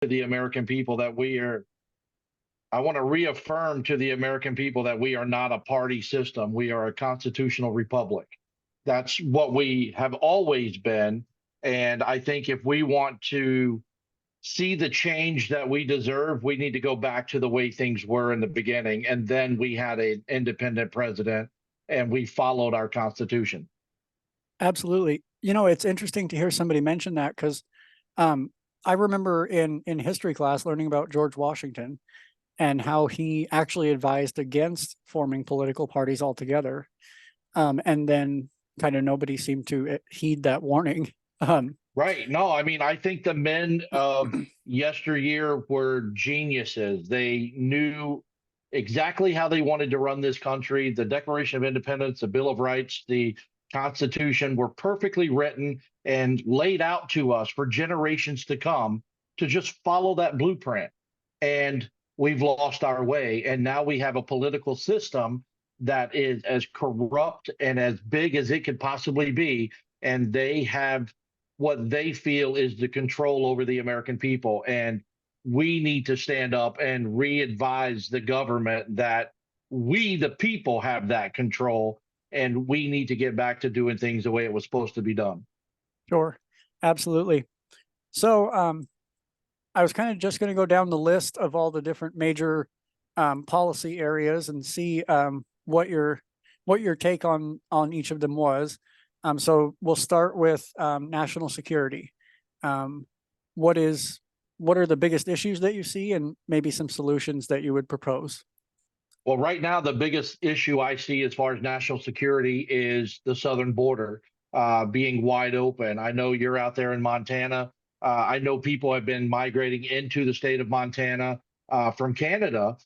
to the American people that we are, I want to reaffirm to the American people that we are not a party system. We are a constitutional republic. That's what we have always been. And I think if we want to see the change that we deserve, we need to go back to the way things were in the beginning. And then we had an independent president and we followed our Constitution. Absolutely. It's interesting to hear somebody mention that because I remember in history class learning about George Washington and how he actually advised against forming political parties altogether. And then kind of nobody seemed to heed that warning. Right. No, I mean, I think the men of yesteryear were geniuses. They knew exactly how they wanted to run this country. The Declaration of Independence, the Bill of Rights, the Constitution were perfectly written and laid out to us for generations to come to just follow that blueprint. And we've lost our way. And now we have a political system that is as corrupt and as big as it could possibly be. And they have what they feel is the control over the American people. And we need to stand up and re-advise the government that we, the people, have that control, and we need to get back to doing things the way it was supposed to be done. Sure, absolutely. So I was kind of just going to go down the list of all the different major policy areas and see what your take on each of them was. So we'll start with national security. What are the biggest issues that you see, and maybe some solutions that you would propose? Well, right now, the biggest issue I see as far as national security is the southern border being wide open. I know you're out there in Montana. I know people have been migrating into the state of Montana from Canada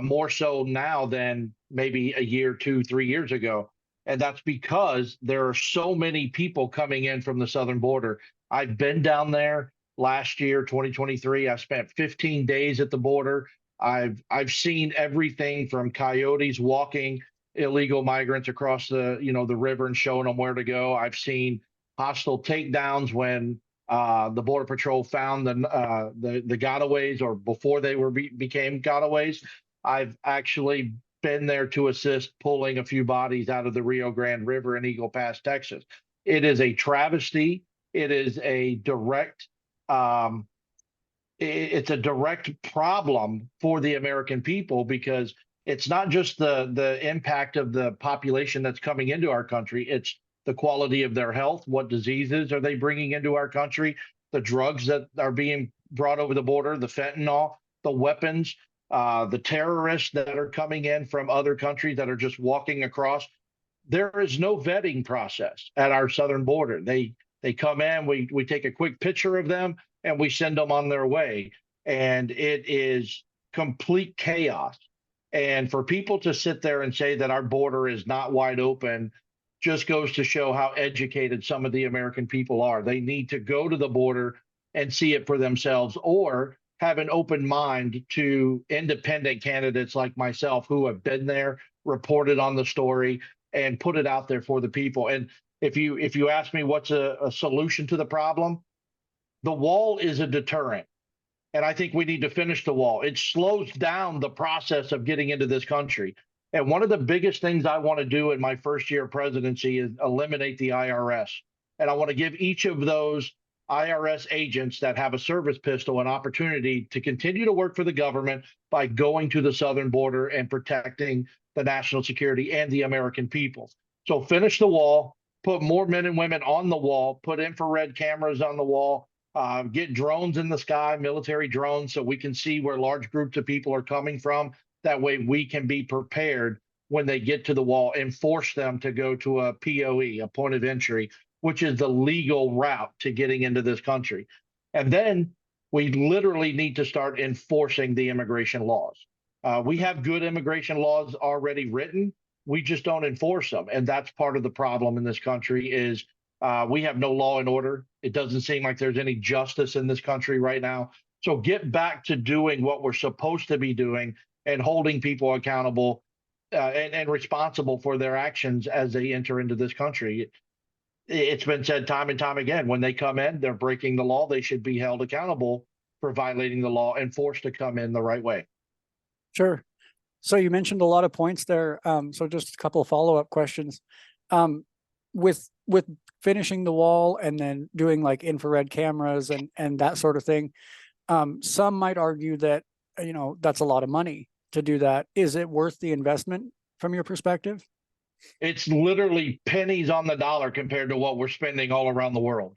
more so now than maybe a year, 2, 3 years ago. And that's because there are so many people coming in from the southern border. I've been down there last year, 2023. I spent 15 days at the border. I've seen everything from coyotes walking illegal migrants across the river and showing them where to go. I've seen hostile takedowns when the border patrol found the gotaways, or before they became gotaways. I've actually been there to assist pulling a few bodies out of the Rio Grande River in Eagle Pass, Texas. It is a travesty. It is a direct it's a direct problem for the American people, because it's not just the impact of the population that's coming into our country. It's the quality of their health. What diseases are they bringing into our country? The drugs that are being brought over the border, the fentanyl, the weapons, the terrorists that are coming in from other countries that are just walking across. There is no vetting process at our southern border. They come in, we take a quick picture of them, and we send them on their way. And it is complete chaos. And for people to sit there and say that our border is not wide open just goes to show how educated some of the American people are. They need to go to the border and see it for themselves, or have an open mind to independent candidates like myself who have been there, reported on the story, and put it out there for the people. And if you ask me what's a solution to the problem, the wall is a deterrent. And I think we need to finish the wall. It slows down the process of getting into this country. And one of the biggest things I want to do in my first year of presidency is eliminate the IRS. And I want to give each of those IRS agents that have a service pistol an opportunity to continue to work for the government by going to the southern border and protecting the national security and the American people. So finish the wall, put more men and women on the wall, put infrared cameras on the wall, get drones in the sky, military drones, so we can see where large groups of people are coming from. That way we can be prepared when they get to the wall, and force them to go to a POE, a point of entry, which is the legal route to getting into this country. And then we literally need to start enforcing the immigration laws. We have good immigration laws already written. We just don't enforce them. And that's part of the problem in this country is we have no law and order. It doesn't seem like there's any justice in this country right now. So get back to doing what we're supposed to be doing and holding people accountable and responsible for their actions as they enter into this country. It's been said time and time again, when they come in, they're breaking the law. They should be held accountable for violating the law and forced to come in the right way. Sure. So you mentioned a lot of points there. So just a couple of follow-up questions. With finishing the wall and then doing like infrared cameras and that sort of thing, some might argue that, that's a lot of money to do that. Is it worth the investment from your perspective? It's literally pennies on the dollar compared to what we're spending all around the world.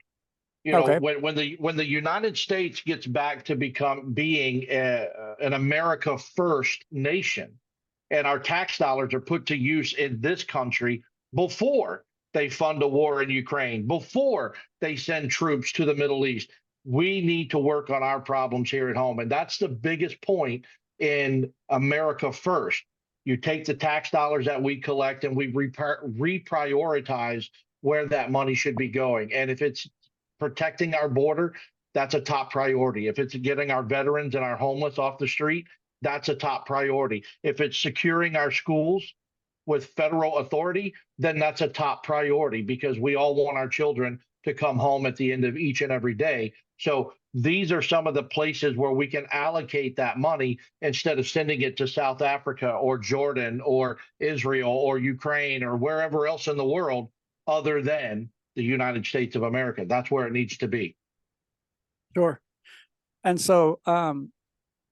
Okay. When the United States gets back to being an America first nation, and our tax dollars are put to use in this country before they fund a war in Ukraine, before they send troops to the Middle East, we need to work on our problems here at home. And that's the biggest point in America first. You take the tax dollars that we collect and we reprioritize where that money should be going. And if it's protecting our border, that's a top priority. If it's getting our veterans and our homeless off the street, that's a top priority. If it's securing our schools with federal authority, then that's a top priority, because we all want our children to come home at the end of each and every day. So these are some of the places where we can allocate that money instead of sending it to South Africa or Jordan or Israel or Ukraine or wherever else in the world other than the United States of America. That's where it needs to be. Sure. And so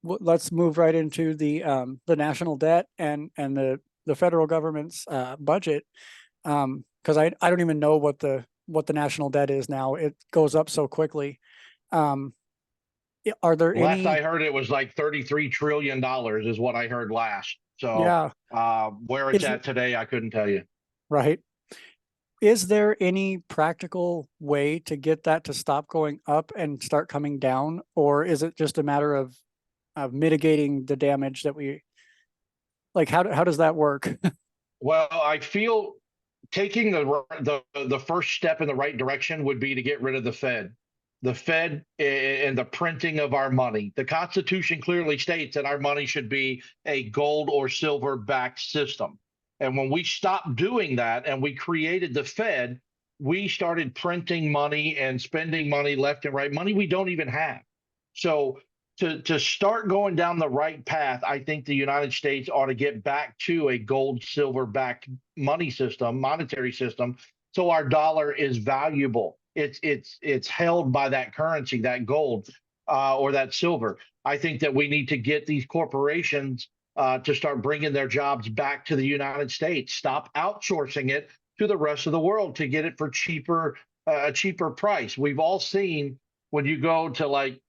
let's move right into the national debt and the federal government's budget, because I don't even know what the national debt is now. It goes up so quickly. Are there Last I heard, it was like $33 trillion is what I heard last. So yeah, where it's at today, I couldn't tell you. Right. Is there any practical way to get that to stop going up and start coming down, or is it just a matter of mitigating the damage that we like? How does that work? Well, I feel taking the first step in the right direction would be to get rid of the Fed. The Fed and the printing of our money. The Constitution clearly states that our money should be a gold or silver backed system. And when we stopped doing that and we created the Fed, we started printing money and spending money left and right, money we don't even have. So to start going down the right path, I think the United States ought to get back to a gold, silver backed money system, monetary system, so our dollar is valuable. It's held by that currency, that gold or that silver. I think that we need to get these corporations to start bringing their jobs back to the United States. Stop outsourcing it to the rest of the world to get it for a cheaper price. We've all seen when you go to like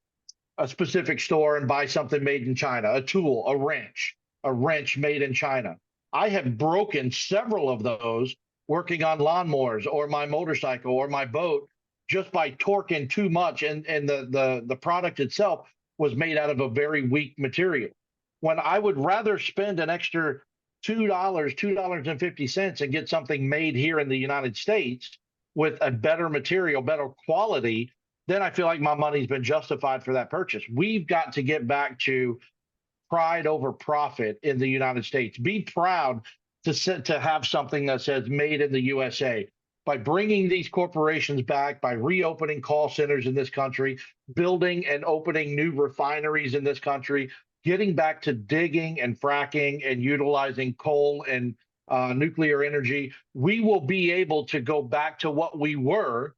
a specific store and buy something made in China, a tool, a wrench made in China. I have broken several of those working on lawnmowers or my motorcycle or my boat just by torquing too much, and the product itself was made out of a very weak material. When I would rather spend an extra $2.50 and get something made here in the United States with a better material, better quality, then I feel like my money's been justified for that purchase. We've got to get back to pride over profit in the United States. Be proud to have something that says made in the USA. By bringing these corporations back, by reopening call centers in this country, building and opening new refineries in this country, getting back to digging and fracking and utilizing coal and nuclear energy, we will be able to go back to what we were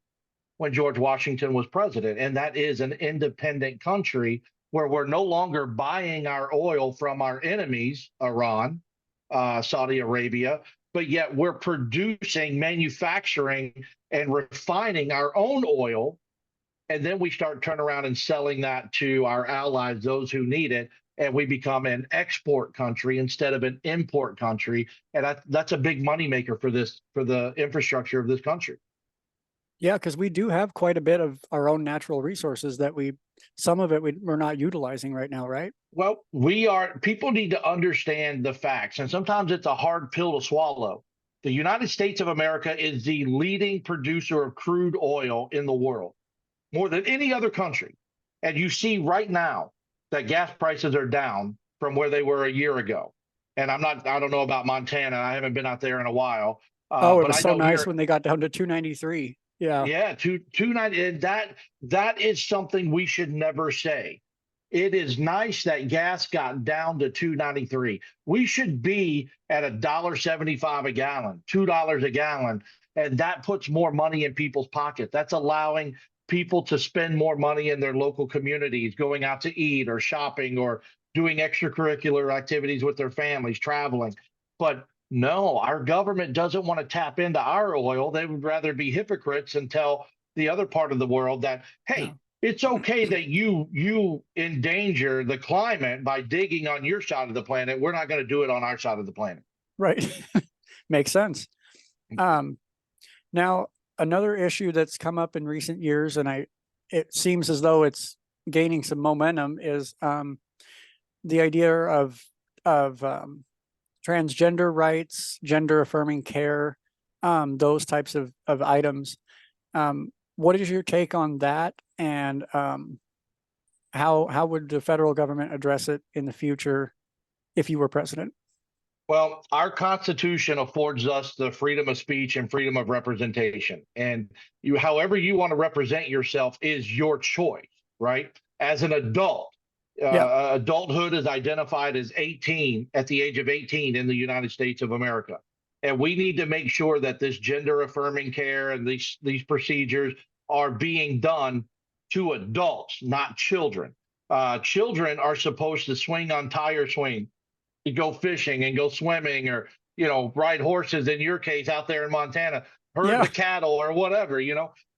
when George Washington was president. And that is an independent country where we're no longer buying our oil from our enemies, Iran, Saudi Arabia, but yet we're producing, manufacturing, and refining our own oil. And then we start turning around and selling that to our allies, those who need it. And we become an export country instead of an import country. And that's a big moneymaker for the infrastructure of this country. Yeah, because we do have quite a bit of our own natural resources that some of it we're not utilizing right now, right? Well, people need to understand the facts, and sometimes it's a hard pill to swallow. The United States of America is the leading producer of crude oil in the world, more than any other country. And you see right now that gas prices are down from where they were a year ago. And I don't know about Montana. I haven't been out there in a while. It was so nice when they got down to 293. Yeah. Yeah, 290. And that is something we should never say. It is nice that gas got down to 2.93. We should be at $1.75 a gallon, $2 a gallon, and that puts more money in people's pockets. That's allowing people to spend more money in their local communities, going out to eat or shopping or doing extracurricular activities with their families, traveling. But no, our government doesn't want to tap into our oil. They would rather be hypocrites and tell the other part of the world that, hey, No. it's okay that you endanger the climate by digging on your side of the planet. We're not going to do it on our side of the planet. Right. Makes sense. Now, another issue that's come up in recent years, and it seems as though it's gaining some momentum, is the idea of transgender rights, gender affirming care, those types of items. What is your take on that? And how would the federal government address it in the future if you were president? Well, our Constitution affords us the freedom of speech and freedom of representation. And however you want to represent yourself is your choice, right? As an adult, Yeah. adulthood is identified as 18 at the age of 18 in the United States of America. And we need to make sure that this gender affirming care and these procedures are being done to adults, not children. Children are supposed to swing on tire swing, to go fishing and go swimming, or ride horses, in your case out there in Montana, herd the cattle or whatever.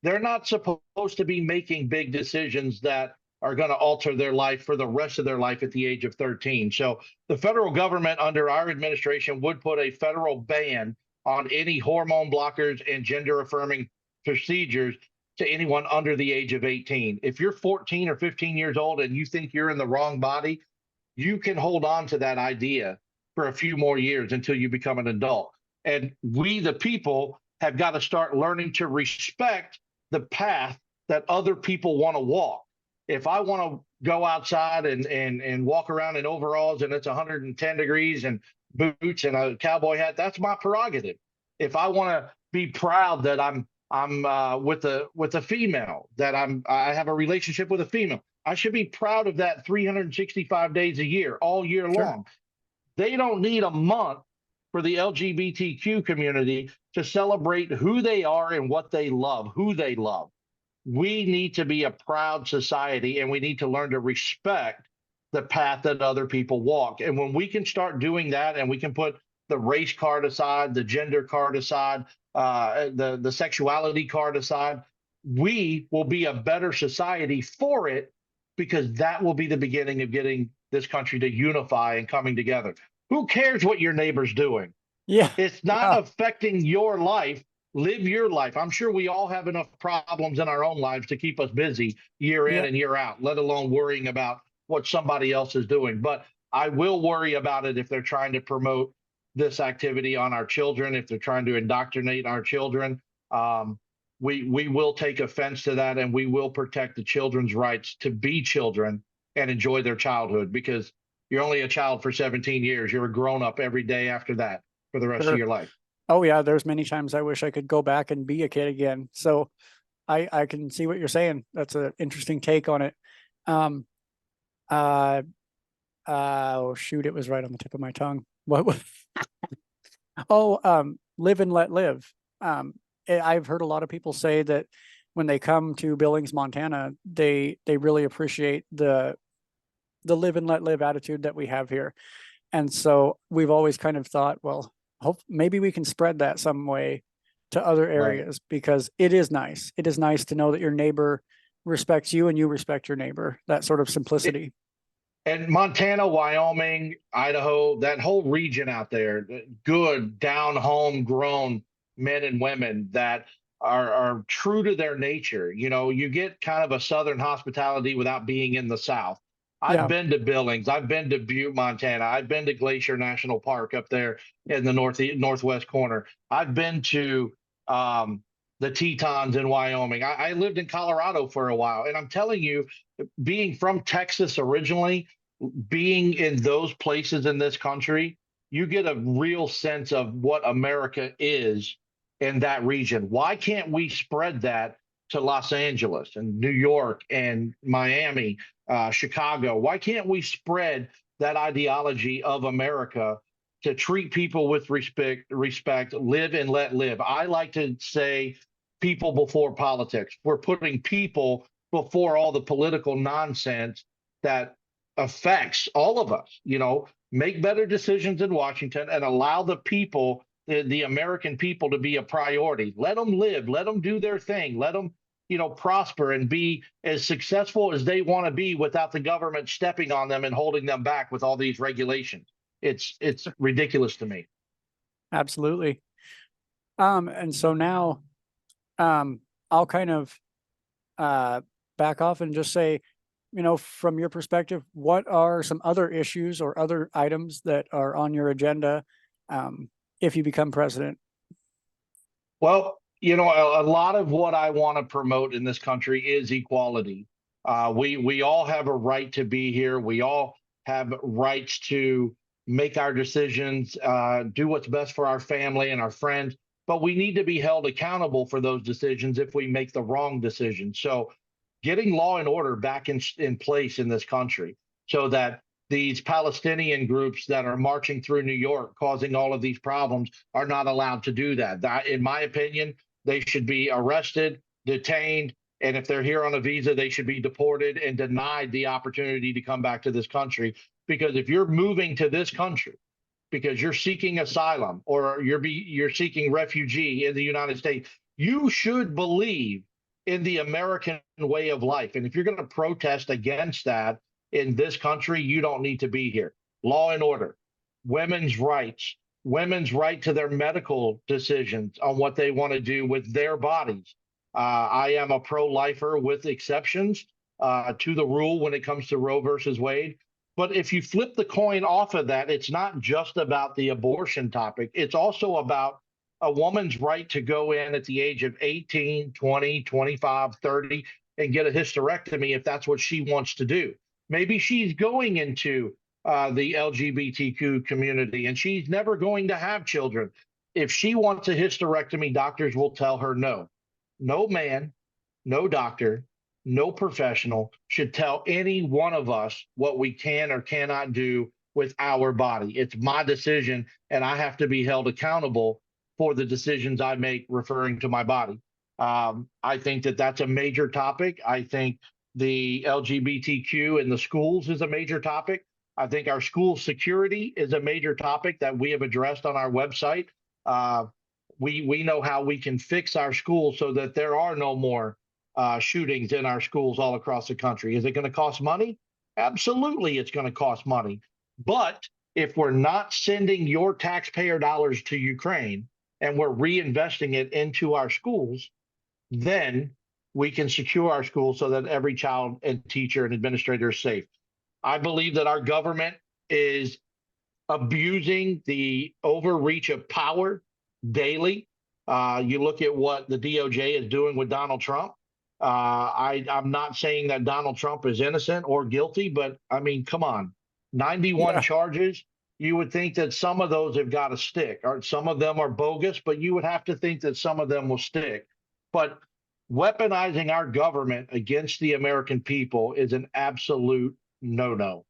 They're not supposed to be making big decisions that are going to alter their life for the rest of their life at the age of 13. So the federal government under our administration would put a federal ban on any hormone blockers and gender affirming procedures to anyone under the age of 18. If you're 14 or 15 years old and you think you're in the wrong body, you can hold on to that idea for a few more years until you become an adult. And we, the people, have got to start learning to respect the path that other people want to walk. If I want to go outside and walk around in overalls and it's 110 degrees and boots and a cowboy hat, that's my prerogative. If I want to be proud that I'm with a female, that I have a relationship with a female, I should be proud of that 365 days a year, all year long. They don't need a month for the LGBTQ community to celebrate who they are and what they love, who they love. We need to be a proud society, and we need to learn to respect the path that other people walk. And when we can start doing that, and we can put the race card aside, the gender card aside, the sexuality card aside, we will be a better society for it, because that will be the beginning of getting this country to unify and coming together. Who cares what your neighbor's doing? Yeah. It's not affecting your life. Live your life. I'm sure we all have enough problems in our own lives to keep us busy year in and year out, let alone worrying about what somebody else is doing. But I will worry about it if they're trying to promote this activity on our children, if they're trying to indoctrinate our children. We will take offense to that, and we will protect the children's rights to be children and enjoy their childhood, because you're only a child for 17 years. You're a grown up every day after that for the rest of your life. Oh yeah, there's many times I wish I could go back and be a kid again. So I can see what you're saying. That's an interesting take on it. Oh shoot, it was right on the tip of my tongue. What was live and let live. I've heard a lot of people say that when they come to Billings, Montana, they really appreciate the live and let live attitude that we have here. And so we've always kind of thought, well, maybe we can spread that some way to other areas, because it is nice. It is nice to know that your neighbor respects you and you respect your neighbor, that sort of simplicity. And Montana, Wyoming, Idaho, that whole region out there, good, down home grown men and women that are true to their nature. You get kind of a Southern hospitality without being in the South. I've been to Billings. I've been to Butte, Montana. I've been to Glacier National Park up there in the northwest corner. I've been to the Tetons in Wyoming. I lived in Colorado for a while. And I'm telling you, being from Texas originally, being in those places in this country, you get a real sense of what America is in that region. Why can't we spread that to Los Angeles and New York and Miami, Chicago? Why can't we spread that ideology of America to treat people with respect, live and let live? I like to say people before politics. We're putting people before all the political nonsense that affects all of us. Make better decisions in Washington and allow the people, the American people, to be a priority. Let them live, let them do their thing, let them, prosper and be as successful as they want to be without the government stepping on them and holding them back with all these regulations. It's ridiculous to me. Absolutely. And so now, I'll kind of back off and just say, from your perspective, what are some other issues or other items that are on your agenda if you become president? Well, a lot of what I want to promote in this country is equality. We all have a right to be here. We all have rights to make our decisions, do what's best for our family and our friends. But we need to be held accountable for those decisions if we make the wrong decision. So getting law and order back in place in this country so that these Palestinian groups that are marching through New York causing all of these problems are not allowed to do that. In my opinion, they should be arrested, detained, and if they're here on a visa, they should be deported and denied the opportunity to come back to this country. Because if you're moving to this country because you're seeking asylum or you're seeking refugee in the United States, you should believe in the American way of life. And if you're going to protest against that in this country, you don't need to be here. Law and order, women's rights, women's right to their medical decisions on what they want to do with their bodies. I am a pro-lifer with exceptions to the rule when it comes to Roe versus Wade. But if you flip the coin off of that, it's not just about the abortion topic. It's also about a woman's right to go in at the age of 18, 20, 25, 30 and get a hysterectomy if that's what she wants to do. Maybe she's going into the LGBTQ community and she's never going to have children. If she wants a hysterectomy, doctors will tell her no. No man, no doctor, no professional should tell any one of us what we can or cannot do with our body. It's my decision, and I have to be held accountable for the decisions I make referring to my body. I think that that's a major topic. I think the LGBTQ in the schools is a major topic. I think our school security is a major topic that we have addressed on our website. We know how we can fix our schools so that there are no more shootings in our schools all across the country. Is it going to cost money? Absolutely, it's going to cost money. But if we're not sending your taxpayer dollars to Ukraine and we're reinvesting it into our schools, then we can secure our schools so that every child and teacher and administrator is safe. I believe that our government is abusing the overreach of power daily. You look at what the DOJ is doing with Donald Trump. I'm not saying that Donald Trump is innocent or guilty, but I mean, come on, 91 charges. You would think that some of those have got to stick, or some of them are bogus, but you would have to think that some of them will stick. But weaponizing our government against the American people is an absolute no-no.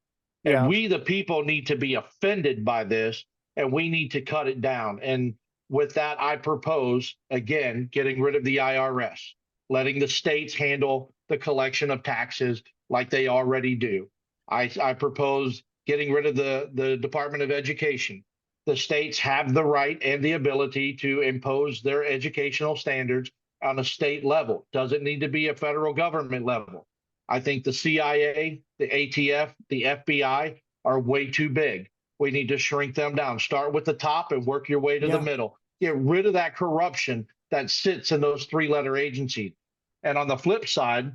And we, the people, need to be offended by this, and we need to cut it down. And with that, I propose, again, getting rid of the IRS, letting the states handle the collection of taxes like they already do. I propose getting rid of the Department of Education. The states have the right and the ability to impose their educational standards on a state level. Doesn't need to be a federal government level. I think the CIA, the ATF, the FBI are way too big. We need to shrink them down. Start with the top and work your way to the middle. Get rid of that corruption that sits in those three-letter agencies. And on the flip side,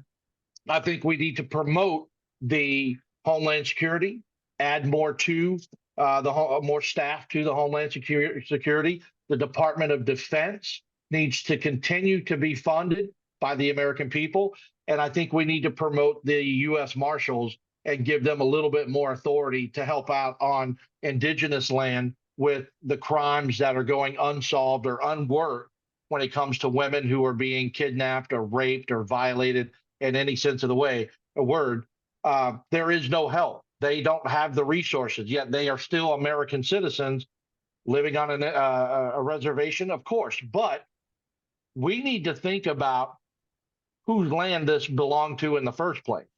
I think we need to promote the Homeland Security, add more to more staff to the Homeland Security. The Department of Defense needs to continue to be funded by the American people. And I think we need to promote the U.S. Marshals and give them a little bit more authority to help out on indigenous land with the crimes that are going unsolved or unworked when it comes to women who are being kidnapped or raped or violated in any sense of the way, a word. There is no help. They don't have the resources, yet they are still American citizens living on a reservation, of course. But we need to think about whose land this belonged to in the first place.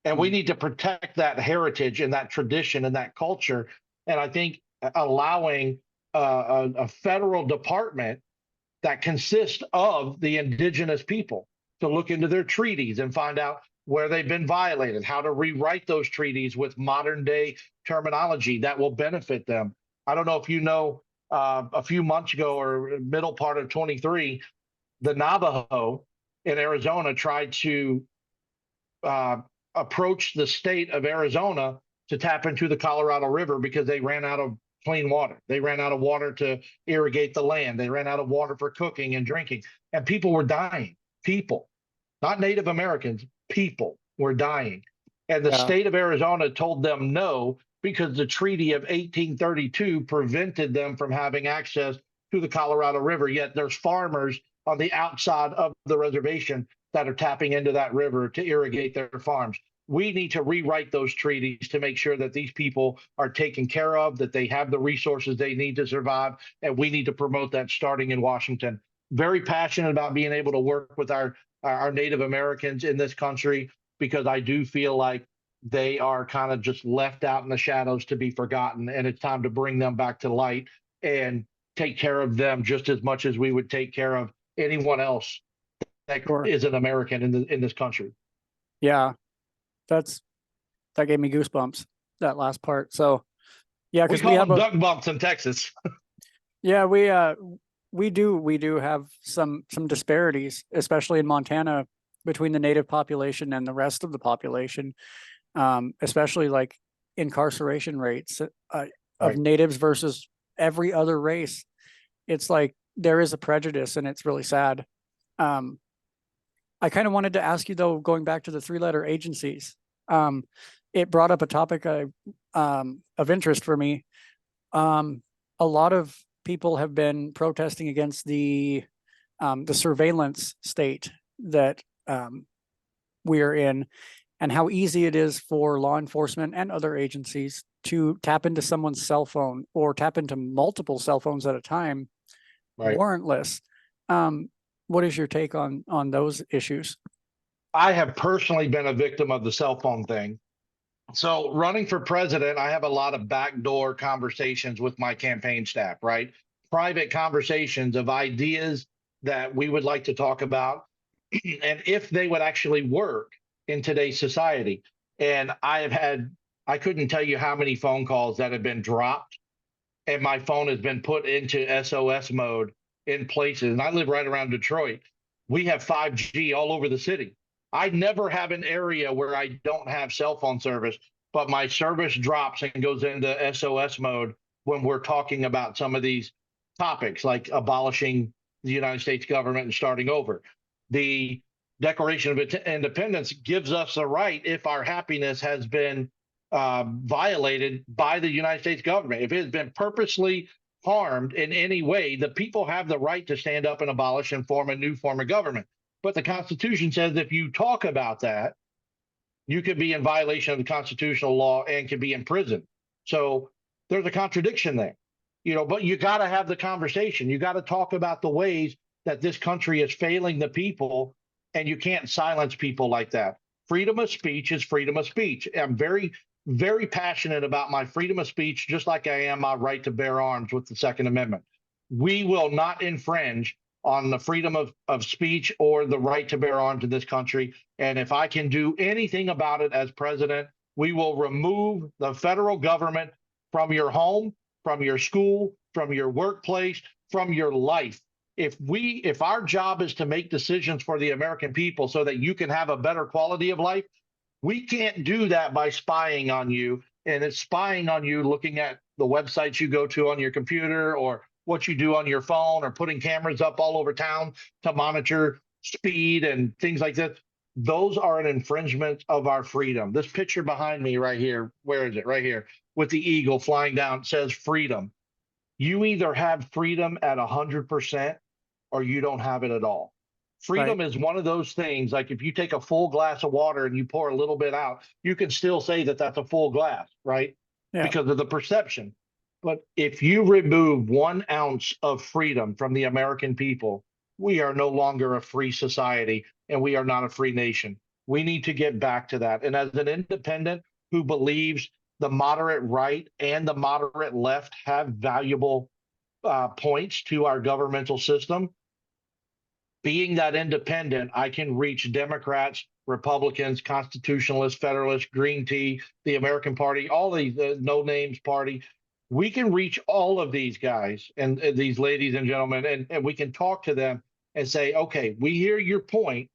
And we need to protect that heritage and that tradition and that culture. And I think allowing a federal department that consists of the indigenous people to look into their treaties and find out where they've been violated, how to rewrite those treaties with modern day terminology that will benefit them. I don't know if you know, a few months ago or middle part of 23, the Navajo in Arizona tried to approach the state of Arizona to tap into the Colorado River because they ran out of clean water. They ran out of water to irrigate the land. They ran out of water for cooking and drinking, and people were dying. People, not Native Americans, people were dying. And the state of Arizona told them no because the Treaty of 1832 prevented them from having access to the Colorado River. Yet there's farmers on the outside of the reservation that are tapping into that river to irrigate their farms. We need to rewrite those treaties to make sure that these people are taken care of, that they have the resources they need to survive, and we need to promote that starting in Washington. Very passionate about being able to work with our Native Americans in this country, because I do feel like they are kind of just left out in the shadows to be forgotten, and it's time to bring them back to light and take care of them just as much as we would take care of anyone else that is an American in this country. Yeah, that gave me goosebumps, that last part. So yeah, we because call them duck bumps in Texas. Yeah, we do have some disparities, especially in Montana, between the native population and the rest of the population, especially like incarceration rates of natives versus every other race. It's like there is a prejudice, and it's really sad. I kind of wanted to ask you, though, going back to the three-letter agencies, it brought up a topic of interest for me. A lot of people have been protesting against the surveillance state that we are in, and how easy it is for law enforcement and other agencies to tap into someone's cell phone or tap into multiple cell phones at a time, warrantless. What is your take on those issues? I have personally been a victim of the cell phone thing. So running for president, I have a lot of backdoor conversations with my campaign staff, right? Private conversations of ideas that we would like to talk about and if they would actually work in today's society. And I couldn't tell you how many phone calls that have been dropped and my phone has been put into SOS mode in places. And I live right around Detroit. We have 5G all over the city. I never have an area where I don't have cell phone service, but my service drops and goes into SOS mode when we're talking about some of these topics, like abolishing the United States government and starting over. The Declaration of Independence gives us the right, if our happiness has been violated by the United States government, if it has been purposely harmed in any way, the people have the right to stand up and abolish and form a new form of government. But the Constitution says if you talk about that, you could be in violation of the constitutional law and could be in prison. So there's a contradiction there, but you got to have the conversation. You got to talk about the ways that this country is failing the people, and you can't silence people like that. Freedom of speech is freedom of speech. I'm very, very passionate about my freedom of speech, just like I am my right to bear arms with the Second Amendment. We will not infringe on the freedom of speech or the right to bear arms in this country. And if I can do anything about it as president, we will remove the federal government from your home, from your school, from your workplace, from your life. If our job is to make decisions for the American people so that you can have a better quality of life, we can't do that by spying on you. And it's spying on you looking at the websites you go to on your computer or what you do on your phone, or putting cameras up all over town to monitor speed and things like that. Those are an infringement of our freedom. This picture behind me right here, where is it? Right here, with the eagle flying down, says freedom. You either have freedom at 100% or you don't have it at all. Right. Freedom is one of those things, like if you take a full glass of water and you pour a little bit out, you can still say that that's a full glass, right? Yeah. Because of the perception. But if you remove 1 ounce of freedom from the American people, we are no longer a free society and we are not a free nation. We need to get back to that. And as an independent who believes the moderate right and the moderate left have valuable points to our governmental system, being that independent, I can reach Democrats, Republicans, Constitutionalists, Federalists, Green Tea, the American Party, all these no names party. We can reach all of these guys and these ladies and gentlemen, and we can talk to them and say, okay, we hear your point,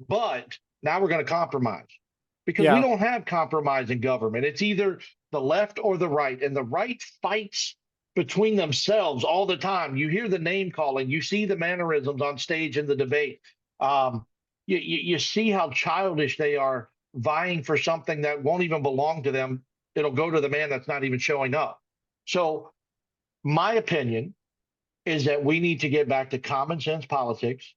but now we're going to compromise because we Yeah. don't have compromise in government. It's either the left or the right, and the right fights between themselves all the time. You hear the name calling, you see the mannerisms on stage in the debate. You see how childish they are, vying for something that won't even belong to them. It'll go to the man that's not even showing up. So, my opinion is that we need to get back to common sense politics.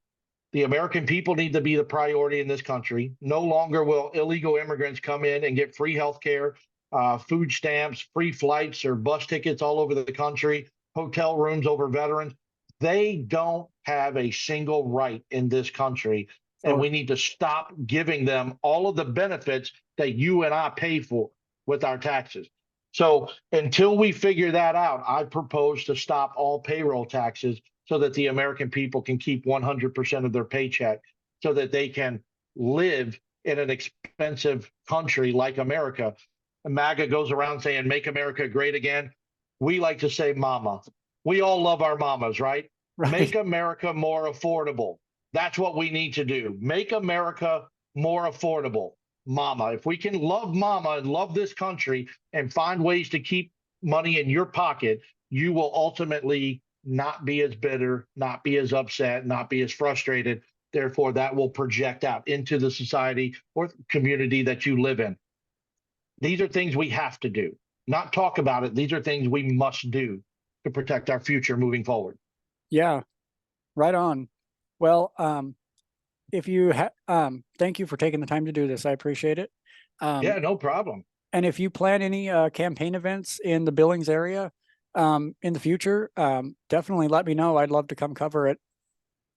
The American people need to be the priority in this country. No longer will illegal immigrants come in and get free health care, food stamps, free flights or bus tickets all over the country, hotel rooms over veterans. They don't have a single right in this country. And Sure. we need to stop giving them all of the benefits that you and I pay for with our taxes. So until we figure that out, I propose to stop all payroll taxes so that the American people can keep 100% of their paycheck so that they can live in an expensive country like America. And MAGA goes around saying, make America great again. We like to say mama. We all love our mamas, right? Right. Make America more affordable. That's what we need to do. Make America more affordable. Mama. If we can love mama and love this country and find ways to keep money in your pocket, you will ultimately not be as bitter, not be as upset, not be as frustrated. Therefore, that will project out into the society or community that you live in. These are things we have to do, not talk about it. These are things we must do to protect our future moving forward. Yeah. Right on. Well, if you thank you for taking the time to do this. I appreciate it. Yeah, no problem. And if you plan any campaign events in the Billings area in the future, definitely let me know. I'd love to come cover it.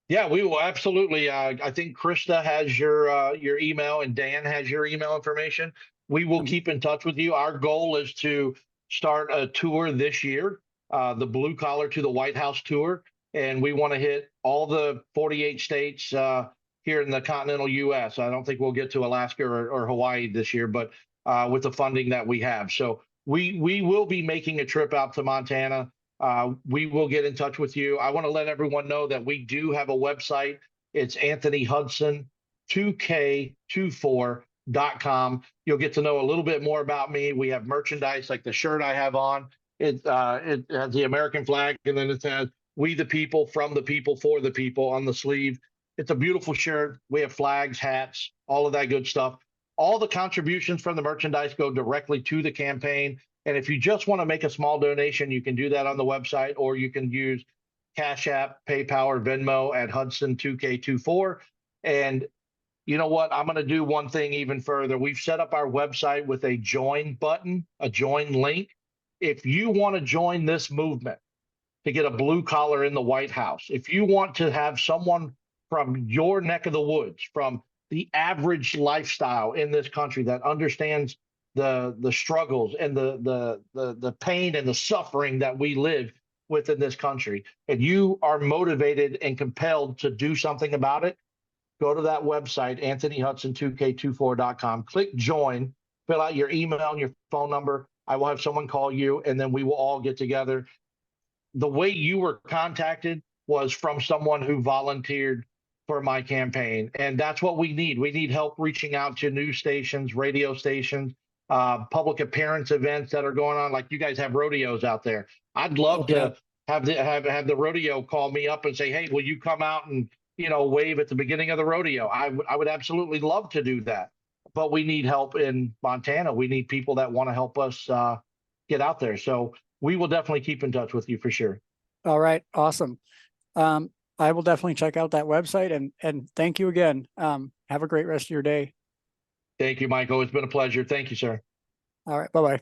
Yeah, we will absolutely. I think Krista has your email and Dan has your email information. We will keep in touch with you. Our goal is to start a tour this year, the Blue Collar to the White House tour, and we want to hit all the 48 states here in the continental U.S. I don't think we'll get to Alaska or Hawaii this year, but with the funding that we have, so we will be making a trip out to Montana. We will get in touch with you. I want to let everyone know that we do have a website. It's Anthony Hudson 2K24.com. You'll get to know a little bit more about me. We have merchandise like the shirt I have on. It has the American flag, and then it says "We the people, from the people, for the people" on the sleeve. It's a beautiful shirt. We have flags, hats, all of that good stuff. All the contributions from the merchandise go directly to the campaign. And if you just want to make a small donation, you can do that on the website, or you can use Cash App, PayPal, or Venmo at Hudson2K24. And you know what? I'm going to do one thing even further. We've set up our website with a join button, a join link. If you want to join this movement to get a blue collar in the White House, if you want to have someone from your neck of the woods, from the average lifestyle in this country that understands the struggles and the pain and the suffering that we live with in this country, and you are motivated and compelled to do something about it, go to that website, AnthonyHudson2K24.com, click join, fill out your email and your phone number. I will have someone call you, and then we will all get together. The way you were contacted was from someone who volunteered for my campaign, and that's what we need. We need help reaching out to news stations, radio stations, public appearance events that are going on. Like you guys have rodeos out there. I'd love to have the rodeo call me up and say, "Hey, will you come out and wave at the beginning of the rodeo?" I would absolutely love to do that. But we need help in Montana. We need people that want to help us get out there. So we will definitely keep in touch with you for sure. All right. Awesome. I will definitely check out that website, and thank you again. Have a great rest of your day. Thank you, Michael. It's been a pleasure. Thank you, sir. All right. Bye-bye.